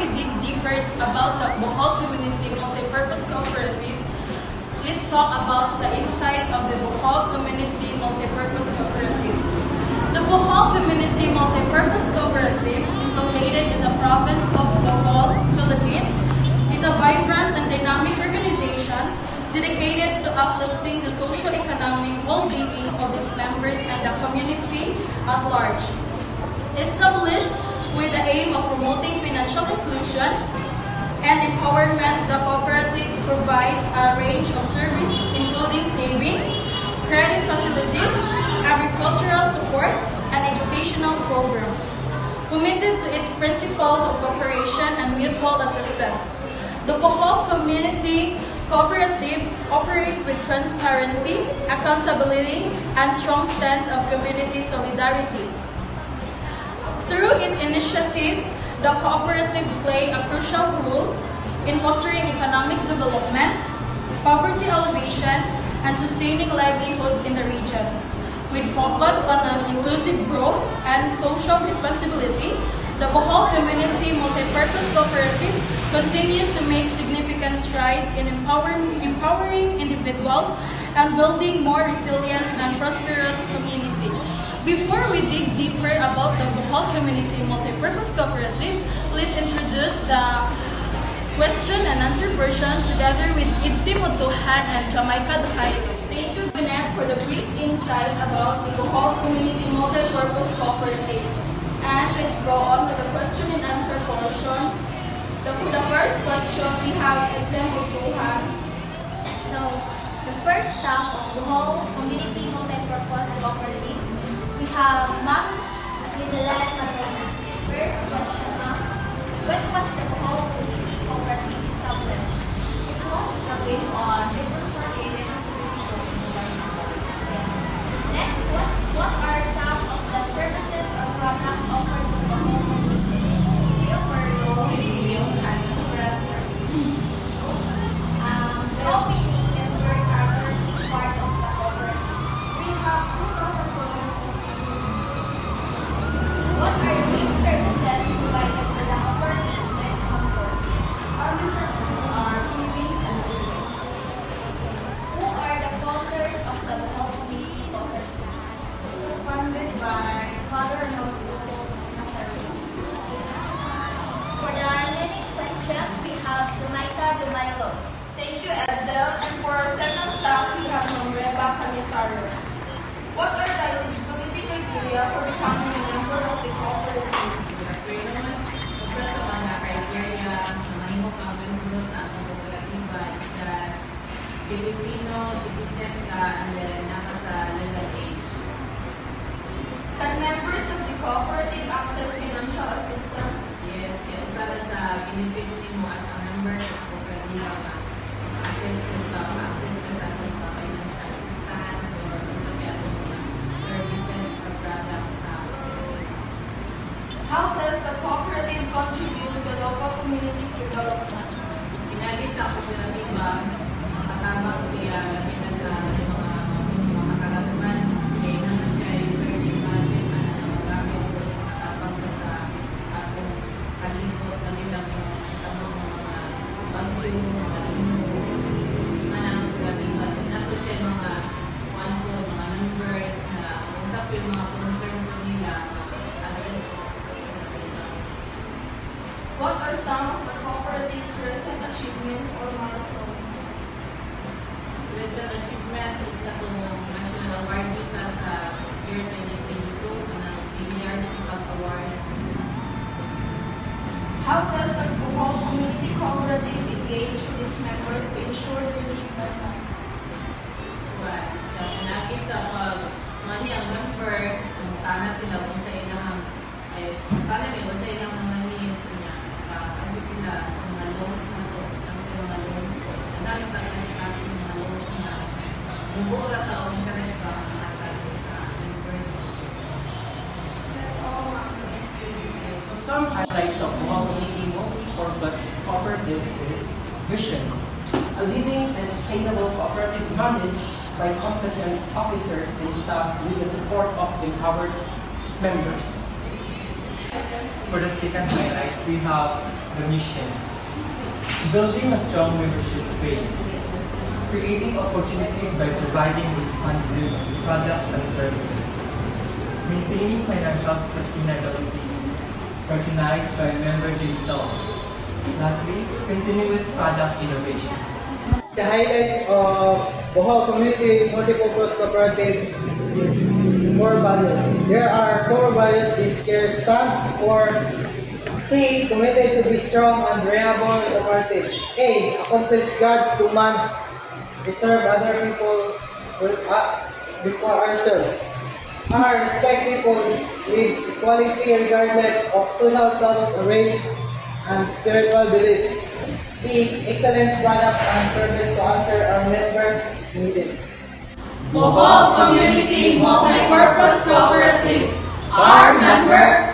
we dig deeper about the Bohol Community Multipurpose Cooperative, let's talk about the insight of the Bohol Community Multipurpose Cooperative. The Bohol Community Multipurpose Cooperative is located in the province of Bohol, Philippines. It's a vibrant and dynamic organization dedicated to uplifting the socio-economic well-being of its members and the community at large. Established with the aim of promoting financial inclusion and empowerment, the cooperative provides a range of services including savings, credit facilities, agricultural support, and educational programs. Committed to its principle of cooperation and mutual assistance, the Bohol Community Cooperative operates with transparency, accountability, and strong sense of community solidarity. Through its initiative, the cooperative plays a crucial role in fostering economic development, poverty alleviation, and sustaining livelihoods in the region. With focus on inclusive growth and social responsibility, the Bohol Community Multipurpose Cooperative continues to make significant strides in empowering individuals and building more resilient and prosperous community. Before we dig deeper about the Bohol Community Multipurpose Cooperative, let's introduce the question and answer version together with Idti Mutuhan and Jamaica Duhay. Thank you, Gwyneth, for the brief insight about the Bohol Community Multipurpose Cooperative. And let's go on with the question and answer portion. The first question we have Idti Mutuhan. So, the first staff of Bohol Community Multipurpose Cooperative, we have Ma'am Lidelet Madonna. First question, Ma'am. When was the Bohol Community Cooperative established? It was established on April 14, 2021. Next, what are some of the services or products offered to the Bohol community? We offer loans, sales, and insurance services. How many members are currently part of the cooperative? We have 2,460. What are the main services provided to the cooperative next members? Our main services are savings and dividends. Who are the founders of the Bohol Community Cooperative? It was funded by Father Nobuo Nazareno. For the remaining question, we have Jamaica Dumaylo. Thank you, Edel. And for our second staff, we have Reba Canizares. What are the eligibility criteria for becoming a member of the cooperative? Usa sa mga criteria na mahimo kang membro sa atong kooperatiba is that Filipino citizen ka and then naka sa legal age. Can members of the cooperative access financial assistance? Yes, kaya usa lang sa benefits nimo as a member sa kooperatiba ka access ka sa atong financial assistance or sa atong mga services or products sa How does the cooperative contribute to the local community's development? pinagi sa kooperatiba, makatabang siya labi na sa mga kalalungan, kaya naman siya ay certain budget na namagamit o makatabang ka sa atong kalibot na nilang yung tabang mga bagyo, mga kooperatiba. Nato siya yung mga mga members na usap yung mga concern ko nila address ko. What are some of the cooperative's recent achievements or milestones? Recent achievements is atong national award kita sa year 2022 na PBRC Pag Award. How does the Bohol Community Cooperative engage with its members to ensure their needs are met? But sa pinagi sa pag-mani ang member, kung tana sila kung sa ilang tana may kung sa ilang mga needs niya, ano sila, mga loans na to, mga loans ko. Nagalit na kasi mga loans na bubura ka o interest ba ang nakakali sa members. That's all, ma'am. So some highlights of Bohol Community Multipurpose Cooperative is vision, a leading and sustainable cooperative managed by competent officers and staff with the support of empowered members. For the second highlight, we have the mission. Building a strong membership base. Creating opportunities by providing responsive products and services. Maintaining financial sustainability, organized by member themselves. Lastly, continuous product innovation. The highlights of Bohol Community Multipurpose Cooperative is core values. There are core values. This care stands for C. Committed to be strong and reliable cooperative. A. Accomplish God's command to serve other people before ourselves. R. Respect people with equality regardless of social status, race, and spiritual beliefs. E. Excellence products and service to answer our members' needs. Bohol Community Multipurpose Cooperative, our member,